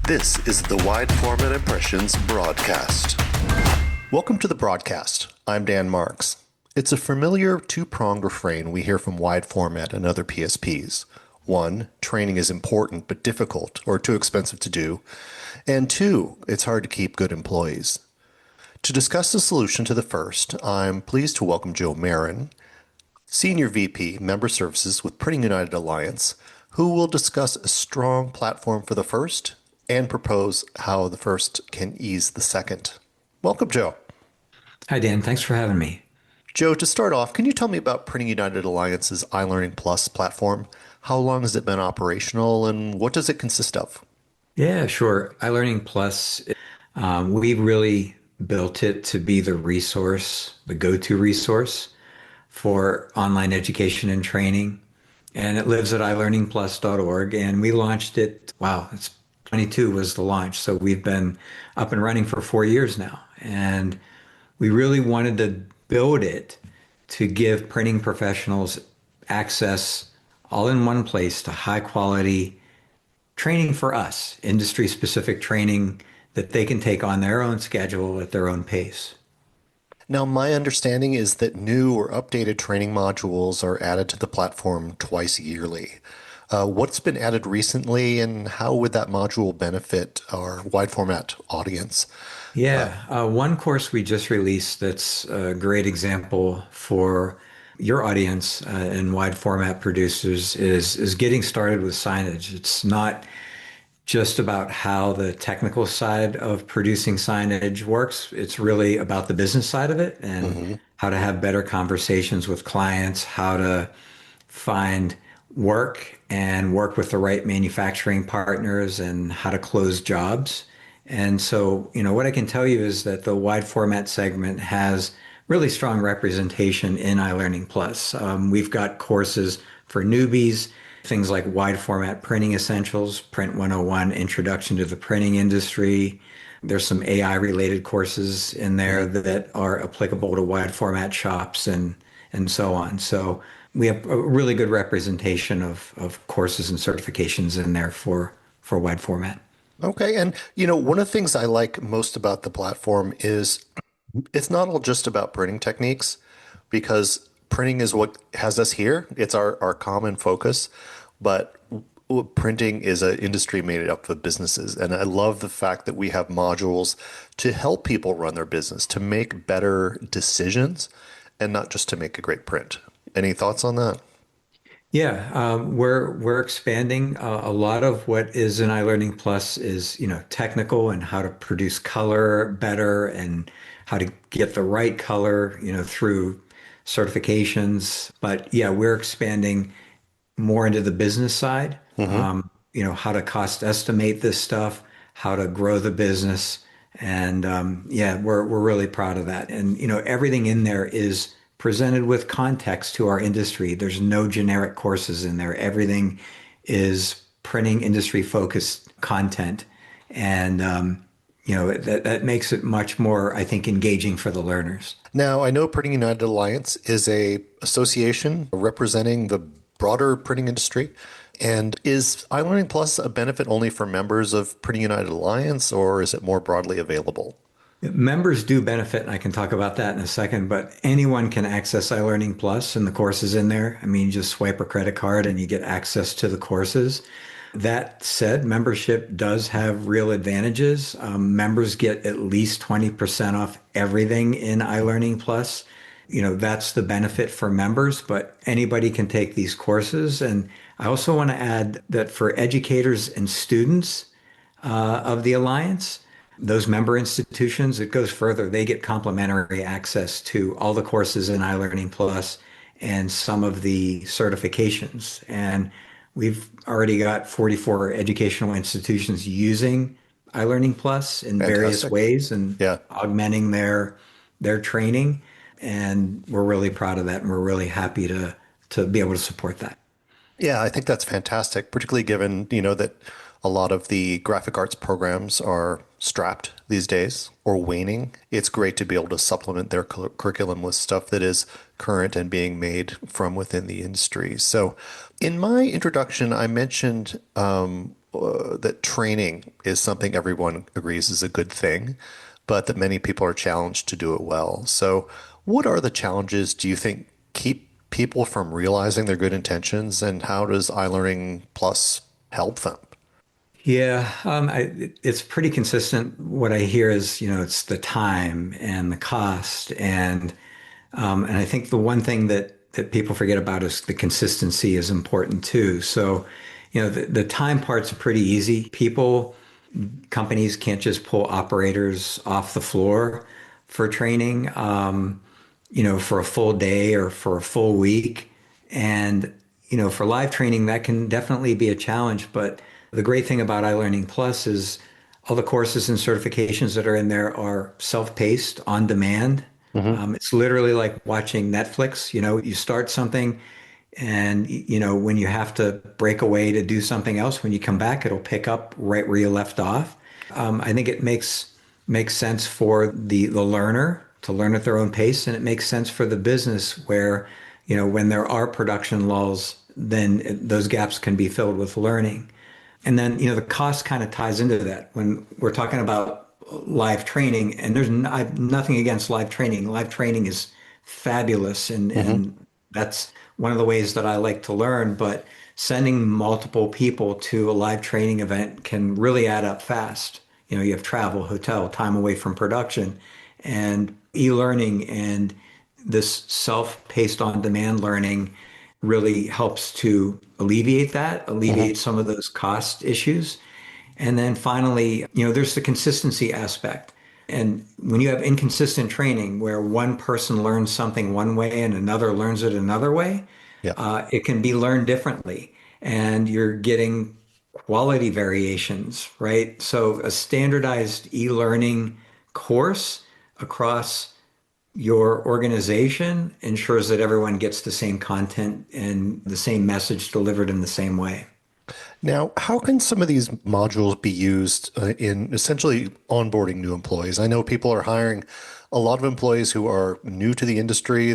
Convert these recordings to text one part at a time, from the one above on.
This is the Wide Format Impressions broadcast. Welcome to the broadcast. I'm Dan Marks. It's a familiar two-pronged refrain we hear from Wide Format and other PSPs. One, training is important but difficult or too expensive to do. And two, it's hard to keep good employees. To discuss the solution to the first, I'm pleased to welcome Joe Marin, Senior VP, Member Services with Printing United Alliance, who will discuss a strong platform for the first and propose how the first can ease the second. Welcome, Joe. Hi, Dan. Thanks for having me. Joe, to start off, can you tell me about Printing United Alliance's iLearning Plus platform? How long has it been operational and what does it consist of? Yeah, sure. iLearning Plus, we really built it to be the resource, the go-to resource for online education and training. And it lives at ilearningplus.org. And we launched it, wow, it's 22 was the launch. So we've been up and running for 4 years now. And we really wanted to build it to give printing professionals access all in one place to high quality training for us, industry specific training that they can take on their own schedule at their own pace. Now, my understanding is that new or updated training modules are added to the platform twice yearly. What's been added recently and how would that module benefit our wide format audience? One course we just released that's a great example for your audience and wide format producers is getting started with signage. It's not just about how the technical side of producing signage works. It's really about the business side of it and how to have better conversations with clients, how to find work and work with the right manufacturing partners and how to close jobs. And so, what I can tell you is that the wide format segment has really strong representation in iLearning Plus. We've got courses for newbies, things like wide format printing essentials, Print 101, Introduction to the Printing Industry. There's some AI related courses in there that are applicable to wide format shops and so on. So we have a really good representation of courses and certifications in there for wide format. Okay. And, one of the things I like most about the platform is it's not all just about printing techniques because printing is what has us here. It's our common focus, but printing is an industry made up of businesses. And I love the fact that we have modules to help people run their business, to make better decisions and not just to make a great print. Any thoughts on that? We're expanding. A lot of what is in iLearning Plus is technical and how to produce color better and how to get the right color through certifications. But yeah, we're expanding more into the business side. How to cost estimate this stuff, how to grow the business, and we're really proud of that. And everything in there is presented with context to our industry. There's no generic courses in there. Everything is printing industry focused content. And, that makes it much more, I think, engaging for the learners. Now, I know Printing United Alliance is a association representing the broader printing industry. And is iLearning Plus a benefit only for members of Printing United Alliance, or is it more broadly available? Members do benefit, and I can talk about that in a second, but anyone can access iLearning Plus and the courses in there. I mean, you just swipe a credit card and you get access to the courses. That said, membership does have real advantages. Members get at least 20% off everything in iLearning Plus. That's the benefit for members, but anybody can take these courses. And I also want to add that for educators and students of the Alliance, those member institutions, it goes further. They get complimentary access to all the courses in iLearning Plus and some of the certifications. And we've already got 44 educational institutions using iLearning Plus in various Fantastic. ways and Yeah. augmenting their training. And we're really proud of that. And we're really happy to be able to support that. Yeah, I think that's fantastic, particularly given, that a lot of the graphic arts programs are strapped these days or waning. It's great to be able to supplement their curriculum with stuff that is current and being made from within the industry. So in my introduction, I mentioned that training is something everyone agrees is a good thing, but that many people are challenged to do it well. So, what are the challenges do you think keep people from realizing their good intentions, and how does iLearning Plus help them? Yeah, it's pretty consistent. What I hear is, it's the time and the cost, and I think the one thing that people forget about is the consistency is important too. So, the time part's pretty easy. Companies can't just pull operators off the floor for training, for a full day or for a full week. And, for live training, that can definitely be a challenge. But the great thing about iLearning Plus is all the courses and certifications that are in there are self-paced, on demand. Hmm. It's literally like watching Netflix. You start something and, when you have to break away to do something else, when you come back, it'll pick up right where you left off. I think it makes sense for the learner to learn at their own pace, and it makes sense for the business where, when there are production lulls, then those gaps can be filled with learning. And then, the cost kind of ties into that when we're talking about live training. And I have nothing against live training. Live training is fabulous, and Hmm. that's one of the ways that I like to learn. But sending multiple people to a live training event can really add up fast. You have travel, hotel, time away from production, and e-learning and this self-paced on-demand learning really helps to alleviate Hmm. some of those cost issues. And then finally, there's the consistency aspect. And when you have inconsistent training where one person learns something one way and another learns it another way, Yeah. it can be learned differently. And you're getting quality variations, right? So a standardized e-learning course across your organization ensures that everyone gets the same content and the same message delivered in the same way. Now, how can some of these modules be used in essentially onboarding new employees? I know people are hiring a lot of employees who are new to the industry.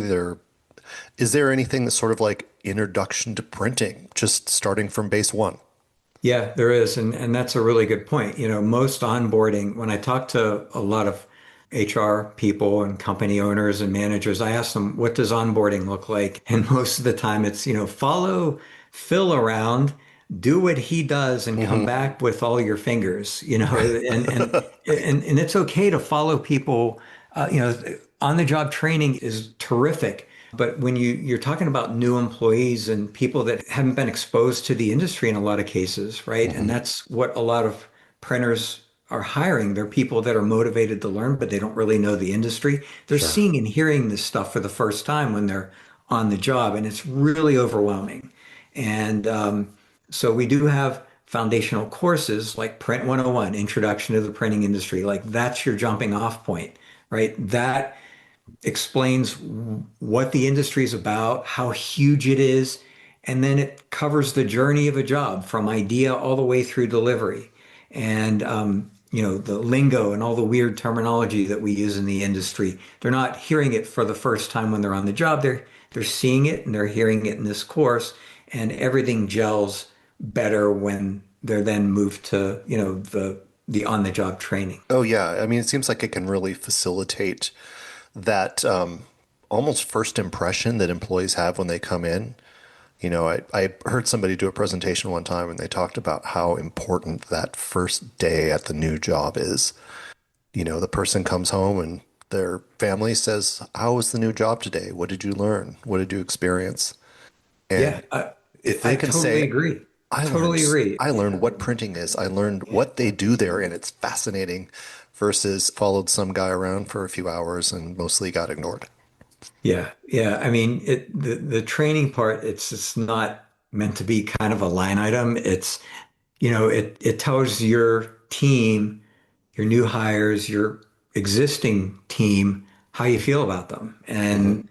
Is there anything that's sort of like introduction to printing, just starting from base one? Yeah, there is. And that's a really good point. Most onboarding, when I talk to a lot of HR people and company owners and managers, I ask them, what does onboarding look like? And most of the time it's, follow Phil around, do what he does and come Hmm. back with all your fingers, and it's okay to follow people, on the job training is terrific. But when you're talking about new employees and people that haven't been exposed to the industry in a lot of cases, right? And Hmm. that's what a lot of printers are hiring. They're people that are motivated to learn, but they don't really know the industry. They're Sure. seeing and hearing this stuff for the first time when they're on the job, and it's really overwhelming. And so we do have foundational courses like Print 101, Introduction to the Printing Industry. Like that's your jumping off point, right? That explains what the industry is about, how huge it is, and then it covers the journey of a job from idea all the way through delivery. And the lingo and all the weird terminology that we use in the industry. They're not hearing it for the first time when they're on the job. They're seeing it and they're hearing it in this course, and everything gels better when they're then moved to, the on the job training. Oh, yeah. I mean, it seems like it can really facilitate that almost first impression that employees have when they come in. I heard somebody do a presentation one time and they talked about how important that first day at the new job is. The person comes home and their family says, "How was the new job today? What did you learn? What did you experience?" Yeah, And if I they can totally say, agree. I learned Totally agree. I learned what printing is. I learned what they do there and it's fascinating versus followed some guy around for a few hours and mostly got ignored. Yeah, yeah. I mean, the training part, it's not meant to be kind of a line item. It's, it tells your team, your new hires, your existing team, how you feel about them Hmm. and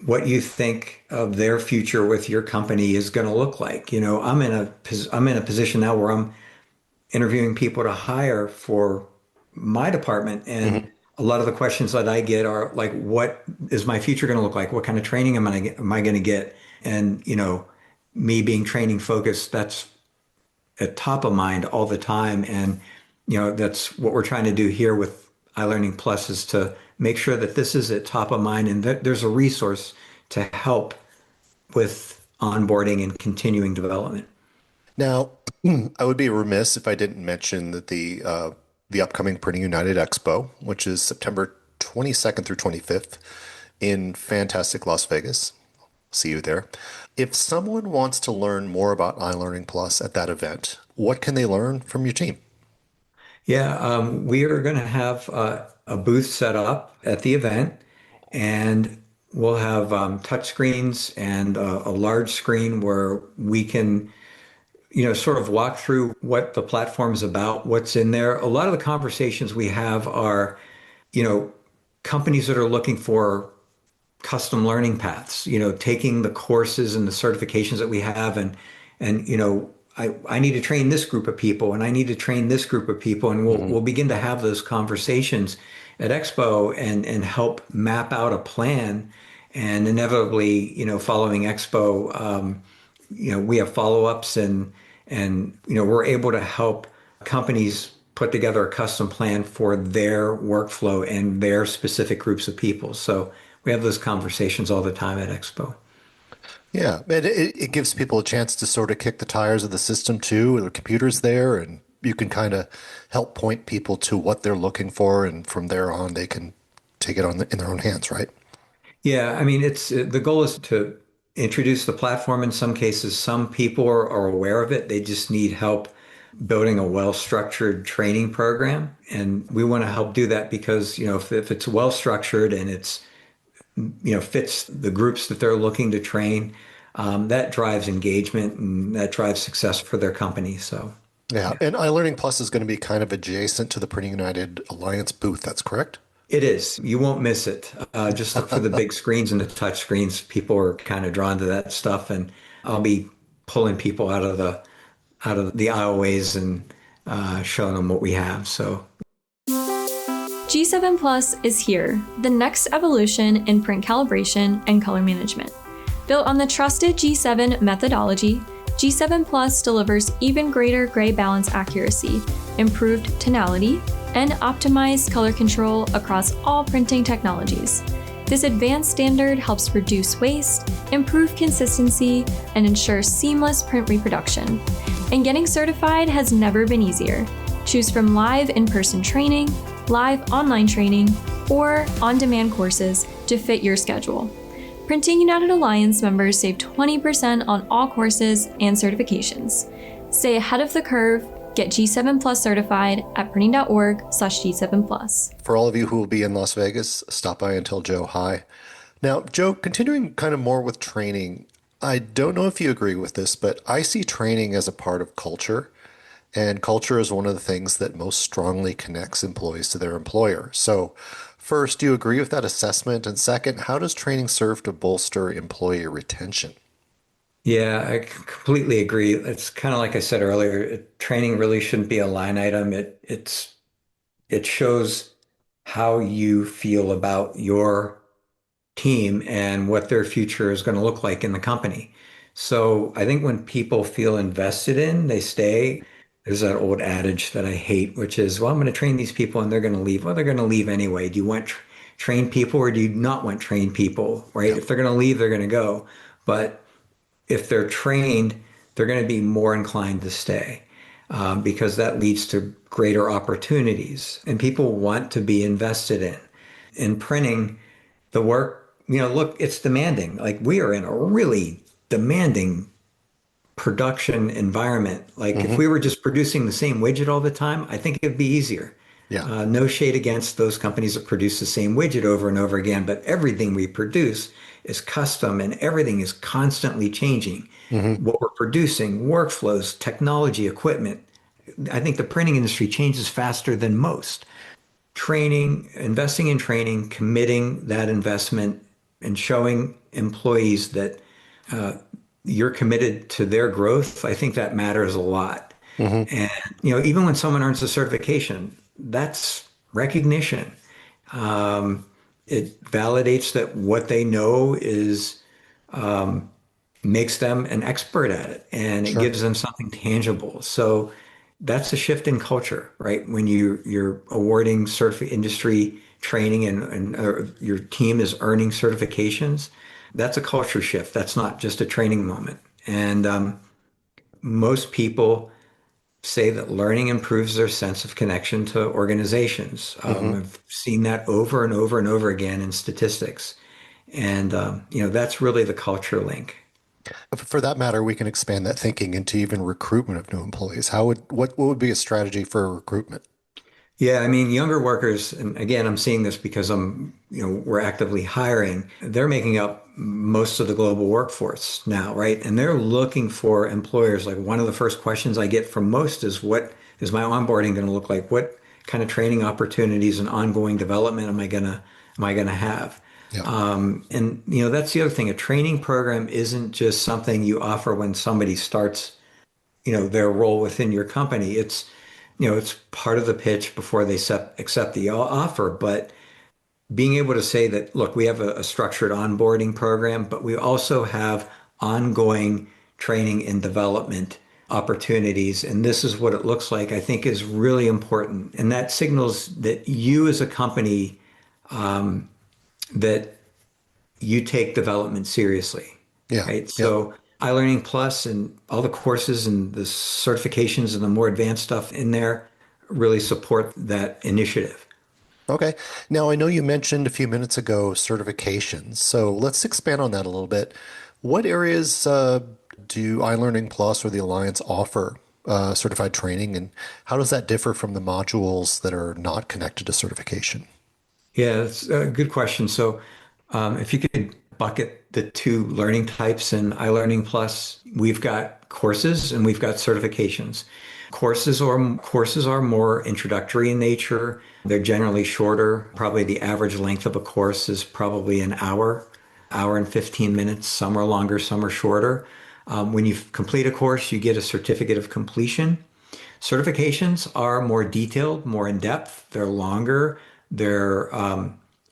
what you think of their future with your company is going to look like. I'm in a position now where I'm interviewing people to hire for my department. And Hmm. a lot of the questions that I get are like, what is my future going to look like? What kind of training am I going to get? And, me being training focused, that's at top of mind all the time. And, that's what we're trying to do here with iLearning Plus is to make sure that this is at top of mind and that there's a resource to help with onboarding and continuing development. Now, I would be remiss if I didn't mention that the upcoming Printing United Expo, which is September 22nd through 25th in fantastic Las Vegas. See you there. If someone wants to learn more about iLearning Plus at that event, what can they learn from your team? Yeah, we are going to have a booth set up at the event, and we'll have touch screens and a large screen where we can, sort of walk through what the platform's about, what's in there. A lot of the conversations we have are, you know, companies that are looking for custom learning paths, taking the courses and the certifications that we have and I need to train this group of people and I need to train this group of people and we'll Hmm. we'll begin to have those conversations at Expo and help map out a plan and inevitably, following Expo, we have follow-ups and we're able to help companies put together a custom plan for their workflow and their specific groups of people. So we have those conversations all the time at Expo. Yeah, and it gives people a chance to sort of kick the tires of the system too. The computer's there, and you can kind of help point people to what they're looking for, and from there on, they can take it in their own hands, right? Yeah, I mean, it's the goal is to introduce the platform. In some cases, some people are aware of it. They just need help building a well-structured training program. And we want to help do that because, if it's well-structured and it's, fits the groups that they're looking to train, that drives engagement and that drives success for their company. So, Yeah, yeah. and iLearning Plus is going to be kind of adjacent to the Printing United Alliance booth. That's correct. It is. You won't miss it. Just look for the big screens and the touch screens. People are kind of drawn to that stuff, and I'll be pulling people out of the aisleways and showing them what we have. So G7 Plus is here, the next evolution in print calibration and color management. Built on the trusted G7 methodology, G7 Plus delivers even greater gray balance accuracy, improved tonality, and optimized color control across all printing technologies. This advanced standard helps reduce waste, improve consistency, and ensure seamless print reproduction. And getting certified has never been easier. Choose from live in-person training, live online training, or on-demand courses to fit your schedule. Printing United Alliance members save 20% on all courses and certifications. Stay ahead of the curve. Get G7 Plus certified at printing.org/G7 Plus. For all of you who will be in Las Vegas, stop by and tell Joe hi. Now, Joe, continuing kind of more with training, I don't know if you agree with this, but I see training as a part of culture, and culture is one of the things that most strongly connects employees to their employer. So, first, do you agree with that assessment? And second, how does training serve to bolster employee retention? yeah, I completely agree. It's kind of like I said earlier, training really shouldn't be a line item. It shows how you feel about your team and what their future is going to look like in the company. So I think when people feel invested in, they stay. There's that old adage that I hate, which is, well, I'm going to train these people and they're going to leave. Well, they're going to leave anyway. Do you want trained people or do you not want trained people, right? Yep. If they're going to leave, they're going to go. But if they're trained, they're going to be more inclined to stay because that leads to greater opportunities and people want to be invested in. In printing, the work, look, it's demanding. Like we are in a really demanding production environment. Like if Hmm. we were just producing the same widget all the time, I think it'd be easier. Yeah. No shade against those companies that produce the same widget over and over again, but everything we produce is custom and everything is constantly changing. Hmm. What we're producing, workflows, technology, equipment. I think the printing industry changes faster than most. Training, investing in training, committing that investment, and showing employees that you're committed to their growth, I think that matters a lot. Hmm. And even when someone earns a certification, that's recognition. It validates that what they know is makes them an expert at it and it Sure. gives them something tangible. So that's a shift in culture, right? When you're awarding industry training and your team is earning certifications, that's a culture shift. That's not just a training moment. And most people say that learning improves their sense of connection to organizations. Hmm. I've seen that over and over and over again in statistics. And, that's really the culture link. For that matter, we can expand that thinking into even recruitment of new employees. What would be a strategy for recruitment? Yeah, I mean, younger workers, and again, I'm seeing this because we're actively hiring. They're making up most of the global workforce now, right? And they're looking for employers. Like one of the first questions I get from most is, what is my onboarding going to look like? What kind of training opportunities and ongoing development am I gonna have? Yeah. And that's the other thing. A training program isn't just something you offer when somebody starts their role within your company. It's part of the pitch before they accept the offer. But being able to say that, look, we have a structured onboarding program, but we also have ongoing training and development opportunities. And this is what it looks like, I think is really important. And that signals that you as a company, that you take development seriously, Yeah. right? Yep. So iLearning Plus and all the courses and the certifications and the more advanced stuff in there really support that initiative. Okay. Now, I know you mentioned a few minutes ago certifications, so let's expand on that a little bit. What areas do iLearning Plus or the Alliance offer certified training, and how does that differ from the modules that are not connected to certification? Yeah, that's a good question. So, if you could bucket the two learning types in iLearning Plus, we've got courses and we've got certifications. Courses are more introductory in nature. They're generally shorter. Probably the average length of a course is probably an hour and 15 minutes. Some are longer, some are shorter. When you complete a course, you get a certificate of completion. Certifications are more detailed, more in depth. They're longer. They're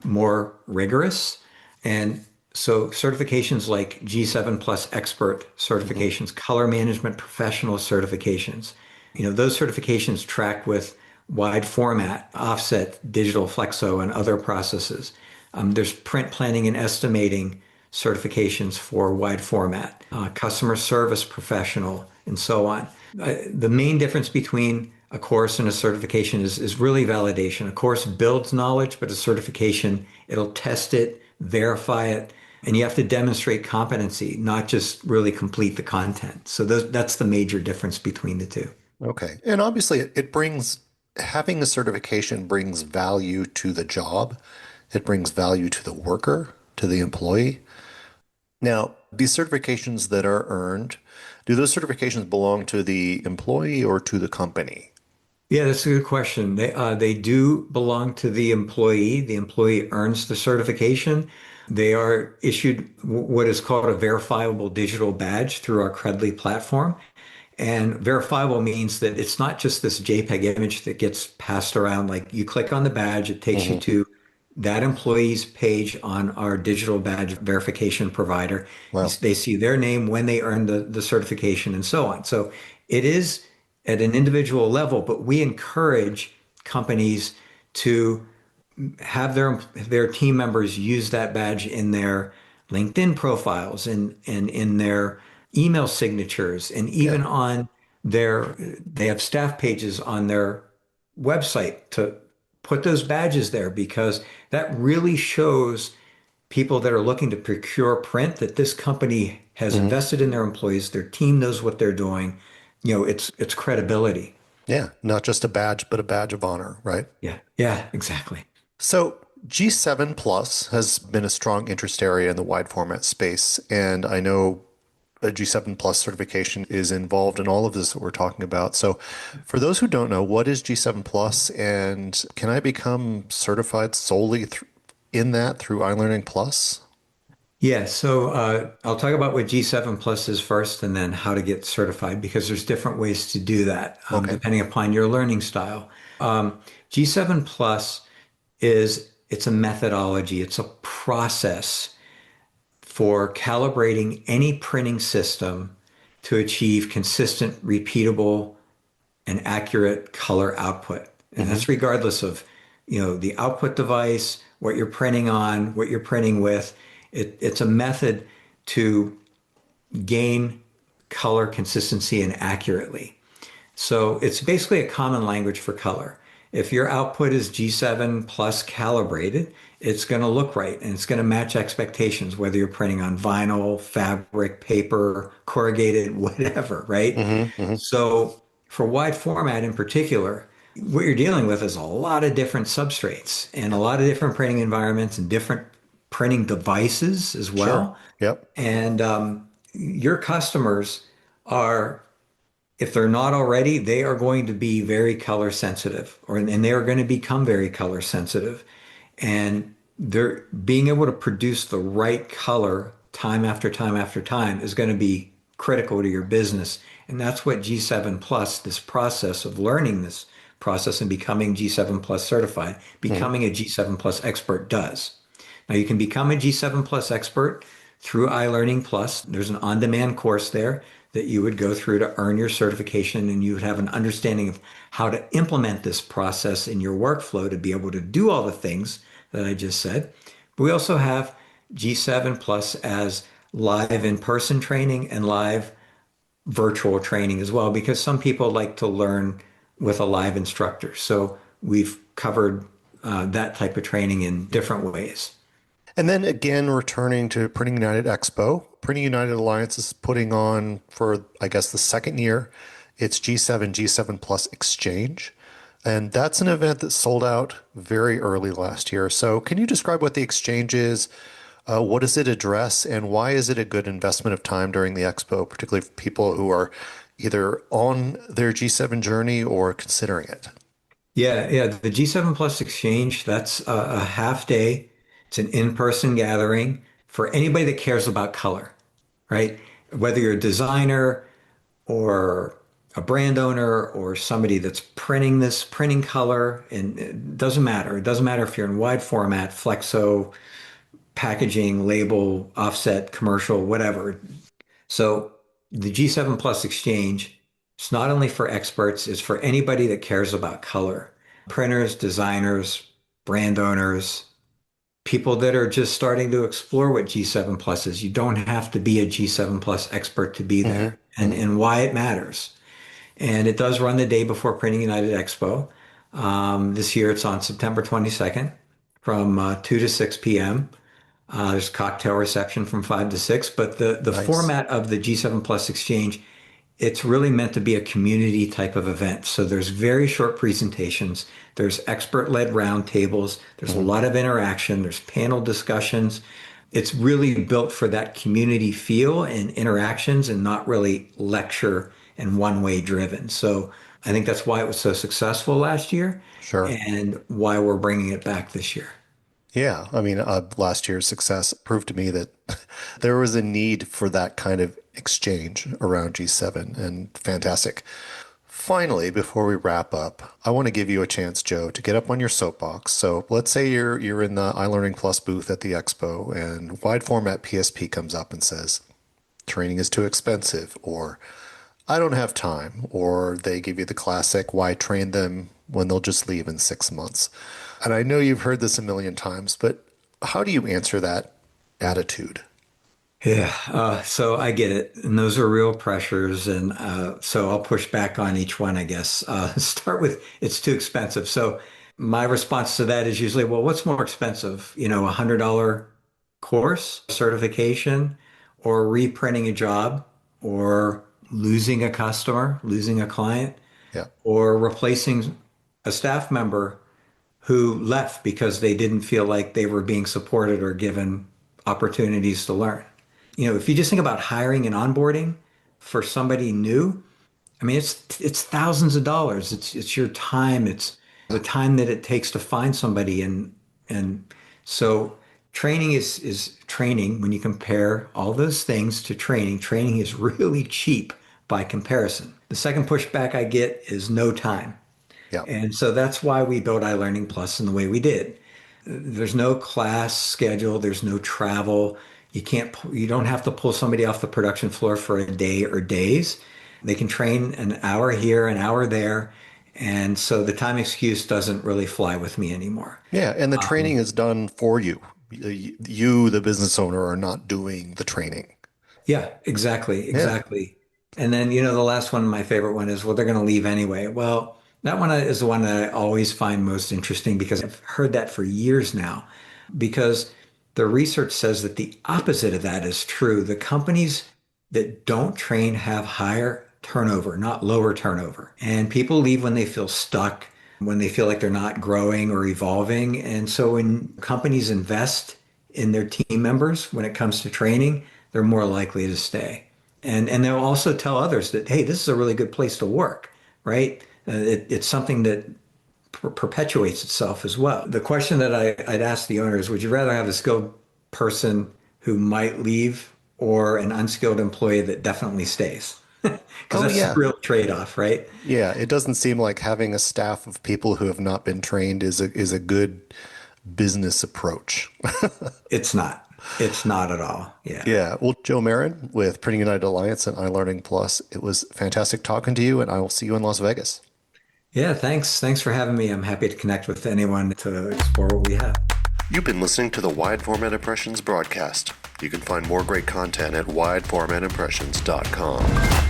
more rigorous. And so certifications like G7 plus expert Hmm. certifications, color management professional certifications, those certifications track with wide format, offset, digital flexo, and other processes. There's print planning and estimating certifications for wide format, customer service professional, and so on. The main difference between a course and a certification is really validation. A course builds knowledge, but a certification, it'll test it, verify it, and you have to demonstrate competency, not just really complete the content. So that's the major difference between the two. Okay. And obviously, it brings having a certification brings value to the job. It brings value to the worker, to the employee. Now, these certifications that are earned, do those certifications belong to the employee or to the company? Yeah, that's a good question. They do belong to the employee. The employee earns the certification. They are issued what is called a verifiable digital badge through our Credly platform. And verifiable means that it's not just this JPEG image that gets passed around. Like you click on the badge, it takes you Hmm. to that employee's page on our digital badge verification provider. Well, They see their name when they earn the certification and so on. So it is at an individual level, but we encourage companies to have their team members use that badge in their LinkedIn profiles and in their email signatures and yeah. even on they have staff pages on their website to put those badges there because that really shows people that are looking to procure print that this company has Hmm. invested in their employees, their team knows what they're doing. It's credibility. Yeah. Not just a badge, but a badge of honor, right? Yeah. Yeah, exactly. So G7 Plus has been a strong interest area in the wide format space, and I know a G7 Plus certification is involved in all of this that we're talking about. So, for those who don't know, what is G7 Plus, and can I become certified solely in that through iLearning Plus? Yeah, so I'll talk about what G7 Plus is first and then how to get certified because there's different ways to do that Okay. depending upon your learning style. G7 Plus it's a methodology, it's a process for calibrating any printing system to achieve consistent, repeatable, and accurate color output. And that's regardless of, the output device, what you're printing on, what you're printing with. It's a method to gain color consistency and accurately. So it's basically a common language for color. If your output is G7 plus calibrated, it's going to look right and it's going to match expectations, whether you're printing on vinyl, fabric, paper, corrugated, whatever, right? So for wide format in particular, what you're dealing with is a lot of different substrates and a lot of different printing environments and different printing devices as well. Sure. Yep. And your customers are, if they're not already, they are going to be very color sensitive, and they are going to become very color sensitive. And they're being able to produce the right color time after time after time is going to be critical to your business. And that's what G7 Plus, this process of learning this process and becoming G7 Plus certified, becoming a G7 Plus expert does. Now you can become a G7 Plus expert through iLearning Plus. There's an on-demand course there that you would go through to earn your certification, and you would have an understanding of how to implement this process in your workflow to be able to do all the things that I just said. But we also have G7 Plus as live in-person training and live virtual training as well, because some people like to learn with a live instructor. So we've covered that type of training in different ways. And then again, returning to Printing United Expo, Printing United Alliance is putting on for, I guess, the second year, its G7 Plus Exchange. And that's an event that sold out very early last year. So can you describe what the exchange is? What does it address? And why is it a good investment of time during the expo, particularly for people who are either on their G7 journey or considering it? Yeah. The G7 Plus Exchange, that's a half day. It's an in-person gathering for anybody that cares about color, right? Whether you're a designer or a brand owner or somebody that's printing color, and it doesn't matter. It doesn't matter if you're in wide format, flexo, packaging, label, offset, commercial, whatever. So the G7 Plus Exchange, it's not only for experts, it's for anybody that cares about color. Printers, designers, brand owners, people that are just starting to explore what G7 Plus is. You don't have to be a G7 Plus expert to be there, and why it matters. And it does run the day before Printing United Expo. This year it's on September 22nd from 2 to 6 p.m. There's cocktail reception from 5 to 6, but the Nice. format of the G7 Plus Exchange, it's really meant to be a community type of event. So there's very short presentations. There's expert-led roundtables. There's a lot of interaction. There's panel discussions. It's really built for that community feel and interactions and not really lecture and one-way driven. So I think that's why it was so successful last year. Sure. And why we're bringing it back this year. Yeah. I mean, last year's success proved to me that there was a need for that kind of exchange around G7, and fantastic. Finally, before we wrap up, I want to give you a chance, Joe, to get up on your soapbox. So let's say you're in the iLearning Plus booth at the expo and wide format PSP comes up and says, training is too expensive, or I don't have time, or they give you the classic, why train them when they'll just leave in 6 months. And I know you've heard this a million times, but how do you answer that attitude? Yeah, so I get it. And those are real pressures. And so I'll push back on each one, I guess. Start with it's too expensive. So my response to that is usually, well, what's more expensive? A $100 course, certification, or reprinting a job, or losing a customer, losing a client, Yeah. or replacing a staff member who left because they didn't feel like they were being supported or given opportunities to learn. If you just think about hiring and onboarding for somebody new, I mean, it's thousands of dollars. It's your time. It's the time that it takes to find somebody. And so training is training. When you compare all those things to training is really cheap by comparison. The second pushback I get is no time. Yeah. And so that's why we built iLearning Plus in the way we did. There's no class schedule. There's no travel. You don't have to pull somebody off the production floor for a day or days. They can train an hour here, an hour there. And so the time excuse doesn't really fly with me anymore. Yeah, and the training is done for you. You, the business owner, are not doing the training. Yeah, exactly, Yeah. exactly. And then, the last one, my favorite one is, well, they're going to leave anyway. Well, that one is the one that I always find most interesting because I've heard that for years now. Because the research says that the opposite of that is true. The companies that don't train have higher turnover, not lower turnover. And people leave when they feel stuck, when they feel like they're not growing or evolving. And so when companies invest in their team members when it comes to training, they're more likely to stay. And they'll also tell others that, hey, this is a really good place to work, right? It's something that perpetuates itself as well. The question that I'd ask the owners, would you rather have a skilled person who might leave or an unskilled employee that definitely stays? Because Oh, that's the yeah. real trade-off, right? Yeah, it doesn't seem like having a staff of people who have not been trained is a good business approach. It's not. It's not at all. Yeah. Yeah. Well, Joe Marin with Printing United Alliance and iLearning Plus, it was fantastic talking to you, and I will see you in Las Vegas. Yeah, thanks. Thanks for having me. I'm happy to connect with anyone to explore what we have. You've been listening to the Wide Format Impressions broadcast. You can find more great content at wideformatimpressions.com.